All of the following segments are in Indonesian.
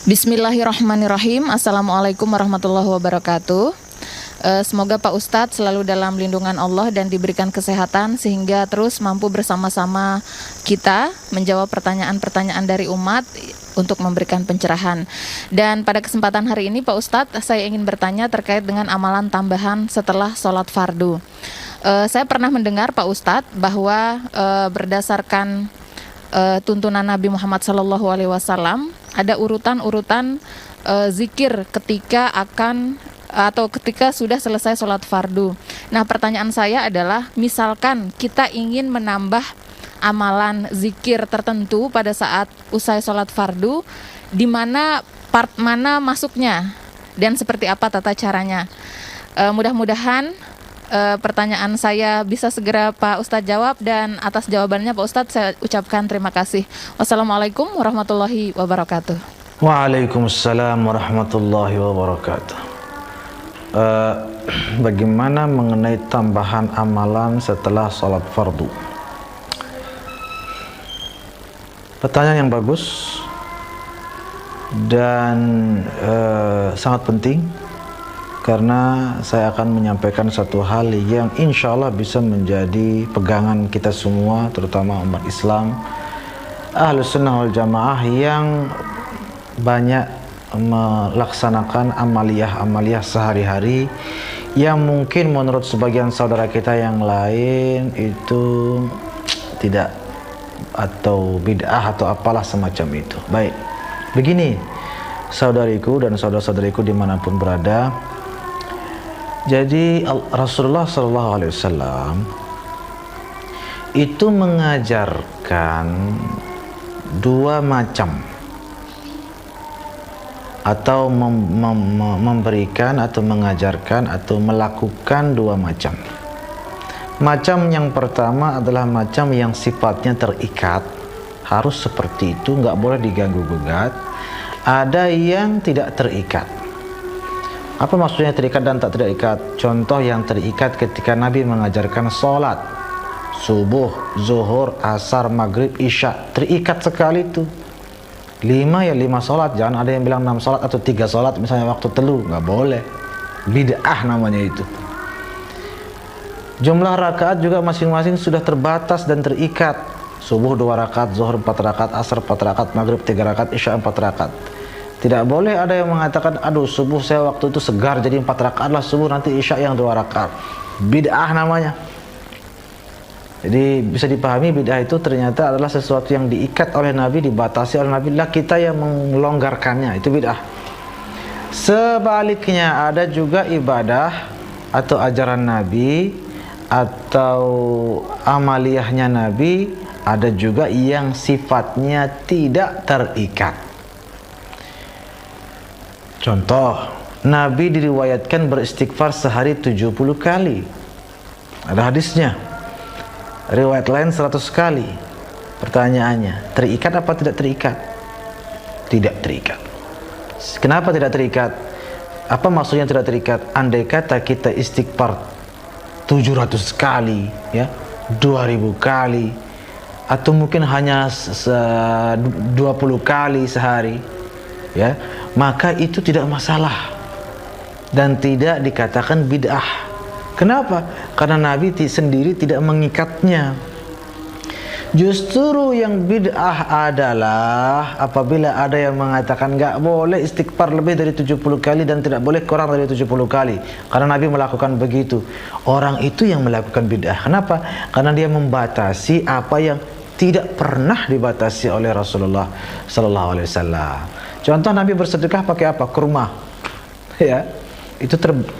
Bismillahirrahmanirrahim. Assalamualaikum warahmatullahi wabarakatuh. Semoga Pak Ustadz selalu dalam lindungan Allah dan diberikan kesehatan sehingga terus mampu bersama-sama kita menjawab pertanyaan-pertanyaan dari umat untuk memberikan pencerahan. Dan pada kesempatan hari ini Pak Ustadz, saya ingin bertanya terkait dengan amalan tambahan setelah sholat fardu. Saya pernah mendengar Pak Ustadz bahwa berdasarkan tuntunan Nabi Muhammad SAW ada urutan-urutan zikir ketika akan atau ketika sudah selesai sholat fardu. Nah, pertanyaan saya adalah, misalkan kita ingin menambah amalan zikir tertentu pada saat usai sholat fardu, di mana part mana masuknya dan seperti apa tata caranya? Mudah-mudahan pertanyaan saya bisa segera Pak Ustadz jawab, dan atas jawabannya Pak Ustadz saya ucapkan terima kasih. Wassalamualaikum warahmatullahi wabarakatuh. Waalaikumsalam warahmatullahi wabarakatuh. Bagaimana mengenai tambahan amalan setelah sholat fardu? Pertanyaan yang bagus dan sangat penting, karena saya akan menyampaikan satu hal yang insya Allah bisa menjadi pegangan kita semua, terutama umat Islam Ahlus Sunnah wal Jamaah yang banyak melaksanakan amaliyah sehari-hari yang mungkin menurut sebagian saudara kita yang lain itu tidak, atau bid'ah atau apalah semacam itu. Baik, begini saudariku dan saudara-saudariku dimanapun berada. Jadi Rasulullah SAW itu mengajarkan dua macam, atau memberikan atau mengajarkan atau melakukan dua macam. Macam yang pertama adalah macam yang sifatnya terikat, harus seperti itu, nggak boleh diganggu gugat. Ada yang tidak terikat. Apa maksudnya terikat dan tak terikat? Contoh yang terikat ketika Nabi mengajarkan sholat subuh, zuhur, asar, maghrib, isya, terikat sekali itu. 5 ya 5 sholat, jangan ada yang bilang 6 sholat atau 3 sholat misalnya waktu telu, nggak boleh, bid'ah namanya itu. Jumlah rakaat juga masing-masing sudah terbatas dan terikat. Subuh 2 rakaat, zuhur 4 rakaat, asar 4 rakaat, maghrib 3 rakaat, isya 4 rakaat. Tidak boleh ada yang mengatakan, aduh subuh saya waktu itu segar jadi 4 rakaat lah subuh, nanti isya yang 2 rakaat. Bid'ah namanya. Jadi bisa dipahami bid'ah itu ternyata adalah sesuatu yang diikat oleh Nabi, dibatasi oleh Nabi, lah kita yang melonggarkannya, itu bid'ah. Sebaliknya ada juga ibadah atau ajaran Nabi atau amaliyahnya Nabi, ada juga yang sifatnya tidak terikat. Contoh, Nabi diriwayatkan beristighfar sehari 70 kali. Ada hadisnya. Riwayat lain 100 kali. Pertanyaannya, terikat apa tidak terikat? Tidak terikat. Kenapa tidak terikat? Apa maksudnya tidak terikat? Andai kata kita istighfar 700 kali, ya, 2000 kali, atau mungkin hanya 20 kali sehari, ya, maka itu tidak masalah dan tidak dikatakan bid'ah. Kenapa? Karena Nabi sendiri tidak mengikatnya. Justru yang bid'ah adalah apabila ada yang mengatakan nggak boleh istighfar lebih dari 70 kali dan tidak boleh kurang dari 70 kali, karena Nabi melakukan begitu. Orang itu yang melakukan bid'ah. Kenapa? Karena dia membatasi apa yang tidak pernah dibatasi oleh Rasulullah Sallallahu Alaihi Wasallam. Contoh, Nabi bersedekah pakai apa? Kurma, ya. Itu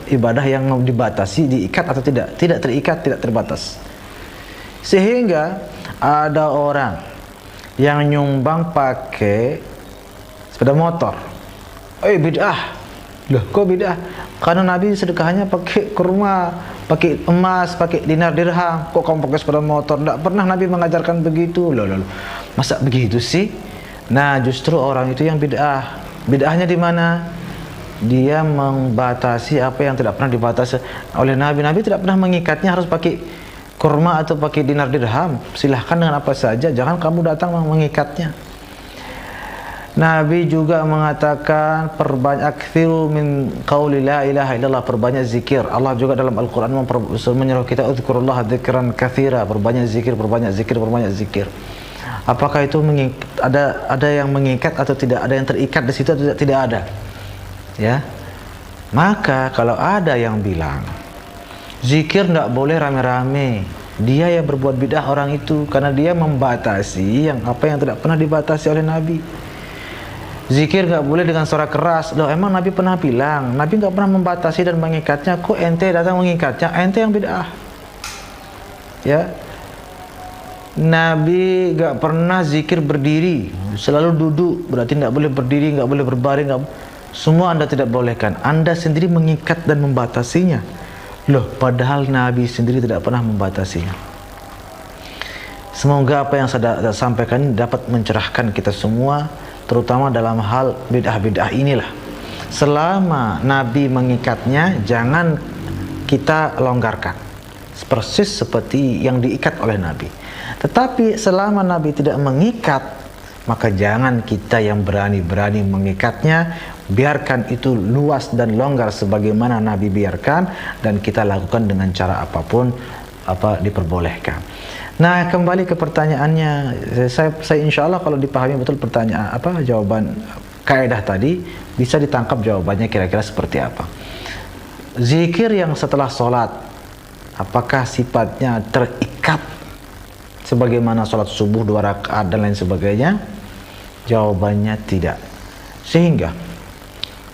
ibadah yang dibatasi, diikat atau tidak? Tidak terikat, tidak terbatas. Sehingga ada orang yang nyumbang pakai sepeda motor, bid'ah. Loh, kok bid'ah? Karena Nabi sedekahnya pakai kurma, pakai emas, pakai dinar dirham. Kok kamu pakai sepeda motor? Tidak pernah Nabi mengajarkan begitu. Loh. Masa begitu sih? Nah, justru orang itu yang bid'ah. Bid'ahnya di mana? Dia membatasi apa yang tidak pernah dibatasi oleh Nabi. Nabi tidak pernah mengikatnya harus pakai kurma atau pakai dinar dirham. Silahkan dengan apa saja, jangan kamu datang mengikatnya. Nabi juga mengatakan akthiru min qauli la ilaha illallah, perbanyak zikir. Allah juga dalam Al-Quran menyuruh kita udzkurullah dzikran katsira, perbanyak zikir, perbanyak zikir, perbanyak zikir. Apakah itu ada yang mengikat atau tidak? Ada yang terikat di situ atau tidak ada? Ya. Maka kalau ada yang bilang zikir tidak boleh rame-rame, dia yang berbuat bid'ah orang itu, karena dia membatasi apa yang tidak pernah dibatasi oleh Nabi. Zikir nggak boleh dengan suara keras. Loh, emang Nabi pernah bilang? Nabi nggak pernah membatasi dan mengikatnya. Kok ente datang mengikatnya? Ente yang bid'ah. Ya. Nabi nggak pernah zikir berdiri, selalu duduk. Berarti nggak boleh berdiri, nggak boleh berbaring, semua Anda tidak bolehkan. Anda sendiri mengikat dan membatasinya. Loh, padahal Nabi sendiri tidak pernah membatasinya. Semoga apa yang saya sampaikan ini dapat mencerahkan kita semua, terutama dalam hal bid'ah-bid'ah inilah. Selama Nabi mengikatnya, jangan kita longgarkan, persis seperti yang diikat oleh Nabi. Tetapi selama Nabi tidak mengikat, maka jangan kita yang berani-berani mengikatnya. Biarkan itu luas dan longgar sebagaimana Nabi biarkan, dan kita lakukan dengan cara apapun diperbolehkan. Nah, kembali ke pertanyaannya, saya insya Allah kalau dipahami betul pertanyaan jawaban kaidah tadi, bisa ditangkap jawabannya kira-kira seperti apa. Zikir yang setelah sholat, apakah sifatnya terikat sebagaimana sholat subuh 2 rakaat dan lain sebagainya? Jawabannya tidak. Sehingga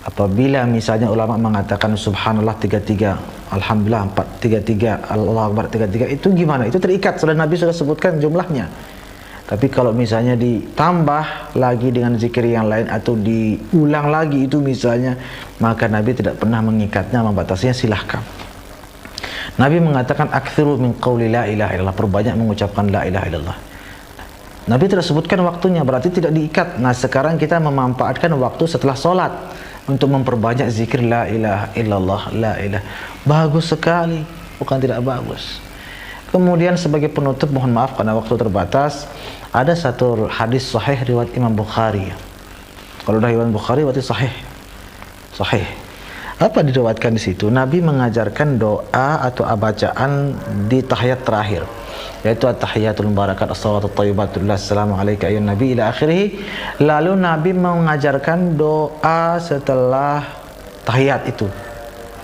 apabila misalnya ulama mengatakan subhanallah 33, alhamdulillah 33, Allahu Akbar 33, itu gimana? Itu terikat, sudah Nabi sudah sebutkan jumlahnya. Tapi kalau misalnya ditambah lagi dengan zikir yang lain atau diulang lagi itu misalnya, maka Nabi tidak pernah mengikatnya, membatasinya, silahkan. Nabi mengatakan akthiru min qauli la ilaha illallah, perbanyak mengucapkan la ilaha illallah. Nabi tidak sebutkan waktunya, berarti tidak diikat. Nah, sekarang kita memanfaatkan waktu setelah sholat untuk memperbanyak zikir la ilaha illallah, la ilaha. Bagus sekali, bukan tidak bagus. Kemudian sebagai penutup, mohon maaf karena waktu terbatas, ada satu hadis sahih riwayat Imam Bukhari. Kalau dah Imam Bukhari berarti sahih. Sahih. Apa diriwayatkan di situ? Nabi mengajarkan doa atau bacaan di tahiyat terakhir, yaitu at-tahiyatul mubarakat, as-salawatut thayyibatul, assalamu alayka ayyuhan nabi ila akhirih. Lalu Nabi mengajarkan doa setelah tahiyat itu.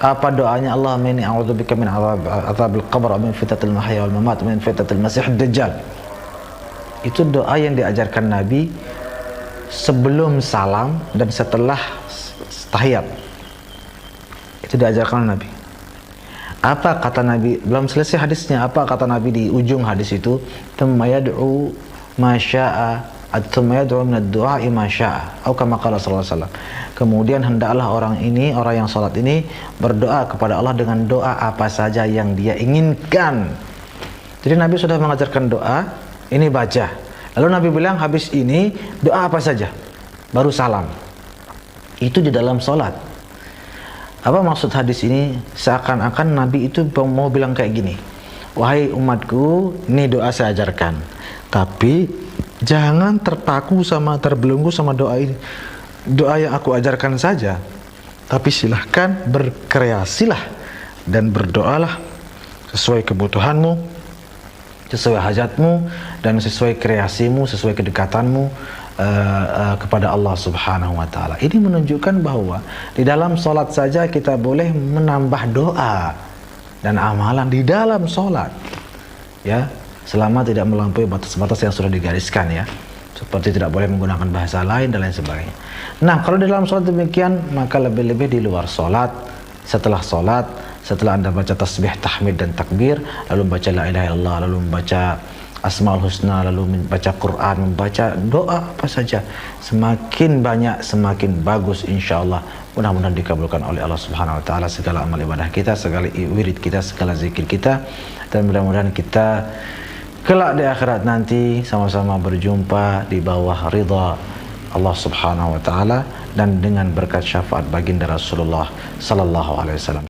Apa doanya? Allahumma inni a'udzubika min adzabil qabr wa min fitnatil mahya wal mamat wa min fitnatil masiihid dajjal. Itu doa yang diajarkan Nabi sebelum salam dan setelah tahiyat. Itu diajarkan Nabi. Apa kata Nabi? Belum selesai hadisnya. Apa kata Nabi di ujung hadis itu? Tsumma yad'u ma syaa, tsumma yad'u min ad-du'a'i ma syaa. Atau kama qala sallallahu alaihi wasallam. Kemudian hendaklah orang yang salat ini berdoa kepada Allah dengan doa apa saja yang dia inginkan. Jadi Nabi sudah mengajarkan doa, ini baca. Lalu Nabi bilang habis ini doa apa saja, baru salam. Itu di dalam salat. Apa maksud hadis ini? Seakan-akan Nabi itu mau bilang kayak gini, wahai umatku, ini doa saya ajarkan, tapi jangan terbelenggu sama doa ini, doa yang aku ajarkan saja, tapi silahkan berkreasilah dan berdoalah sesuai kebutuhanmu, sesuai hajatmu, dan sesuai kreasimu, sesuai kedekatanmu kepada Allah Subhanahu wa taala. Ini menunjukkan bahwa di dalam salat saja kita boleh menambah doa dan amalan di dalam salat. Ya, selama tidak melampaui batas-batas yang sudah digariskan ya. Seperti tidak boleh menggunakan bahasa lain dan lain sebagainya. Nah, kalau di dalam salat demikian, maka lebih-lebih di luar salat, setelah Anda baca tasbih, tahmid dan takbir, lalu membaca la ilaha illallah, lalu membaca Asmaul Husna, lalu membaca Quran, membaca doa apa saja, semakin banyak semakin bagus insyaallah. Mudah-mudahan dikabulkan oleh Allah Subhanahu wa taala segala amal ibadah kita, segala wirid kita, segala zikir kita, dan mudah-mudahan kita kelak di akhirat nanti sama-sama berjumpa di bawah ridha Allah Subhanahu wa taala dan dengan berkat syafaat baginda Rasulullah sallallahu alaihi wasallam.